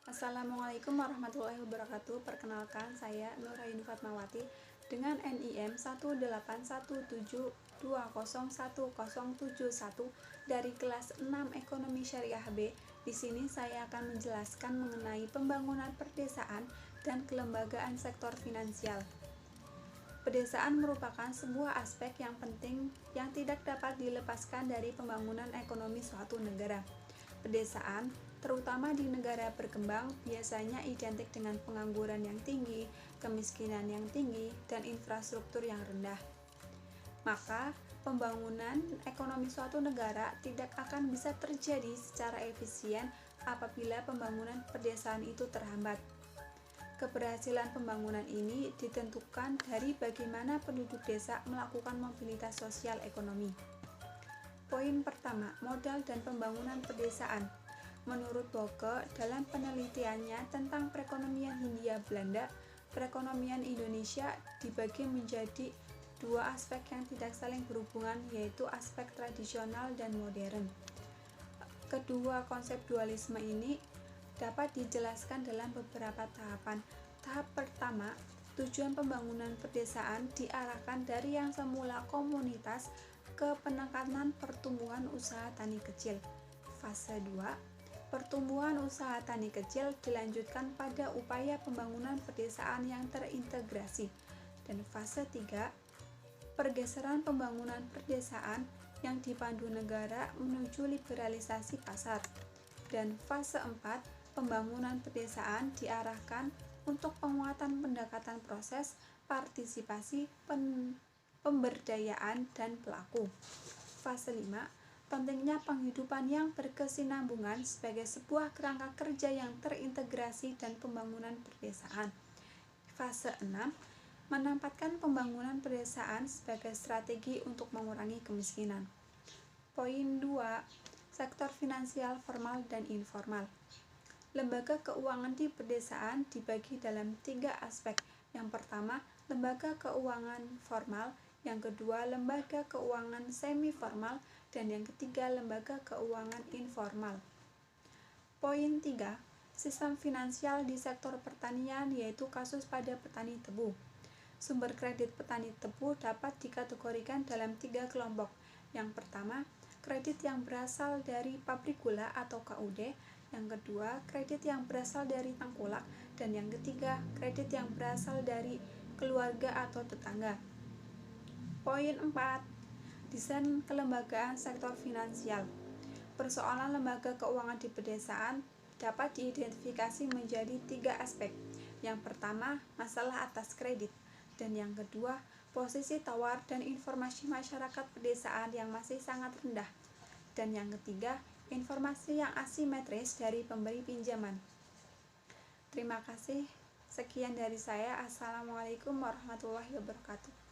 Assalamualaikum warahmatullahi wabarakatuh. Perkenalkan, saya Nuraini Fatmawati dengan NIM 18172010171 dari kelas 6 Ekonomi Syariah B. Di sini saya akan menjelaskan mengenai pembangunan perdesaan dan kelembagaan sektor finansial. Pedesaan merupakan sebuah aspek yang penting yang tidak dapat dilepaskan dari pembangunan ekonomi suatu negara. Pedesaan, terutama di negara berkembang, biasanya identik dengan pengangguran yang tinggi, kemiskinan yang tinggi, dan infrastruktur yang rendah. Maka, pembangunan ekonomi suatu negara tidak akan bisa terjadi secara efisien apabila pembangunan pedesaan itu terhambat. Keberhasilan pembangunan ini ditentukan dari bagaimana penduduk desa melakukan mobilitas sosial ekonomi. Poin pertama, modal dan pembangunan pedesaan. Menurut Boke, dalam penelitiannya tentang perekonomian Hindia Belanda, perekonomian Indonesia dibagi menjadi dua aspek yang tidak saling berhubungan, yaitu aspek tradisional dan modern. Kedua konsep dualisme ini dapat dijelaskan dalam beberapa tahapan. Tahap pertama, tujuan pembangunan pedesaan diarahkan dari yang semula komunitas ke penekanan pertumbuhan usaha tani kecil. Fase 2, pertumbuhan usaha tani kecil dilanjutkan pada upaya pembangunan pedesaan yang terintegrasi. Dan fase 3, pergeseran pembangunan pedesaan yang dipandu negara menuju liberalisasi pasar. Dan fase 4, pembangunan pedesaan diarahkan untuk penguatan pendekatan proses, partisipasi, pemberdayaan, dan pelaku. Fase 5, pentingnya penghidupan yang berkesinambungan sebagai sebuah kerangka kerja yang terintegrasi dan pembangunan pedesaan. Fase 6, menempatkan pembangunan pedesaan sebagai strategi untuk mengurangi kemiskinan. Poin 2, sektor finansial formal dan informal. Lembaga keuangan di pedesaan dibagi dalam 3 aspek. Yang pertama, lembaga keuangan formal, yang kedua, lembaga keuangan semi formal, dan yang ketiga, lembaga keuangan informal. Poin 3, sistem finansial di sektor pertanian, yaitu kasus pada petani tebu. Sumber kredit petani tebu dapat dikategorikan dalam 3 kelompok. Yang pertama, kredit yang berasal dari pabrik gula atau KUD, yang kedua, kredit yang berasal dari tengkulak, dan yang ketiga, kredit yang berasal dari keluarga atau tetangga. Poin 4, desain kelembagaan sektor finansial. Persoalan lembaga keuangan di pedesaan dapat diidentifikasi menjadi 3 aspek. Yang pertama, masalah atas kredit, dan yang kedua, posisi tawar dan informasi masyarakat pedesaan yang masih sangat rendah, dan yang ketiga, informasi yang asimetris dari pemberi pinjaman. Terima kasih. Sekian dari saya. Assalamualaikum warahmatullahi wabarakatuh.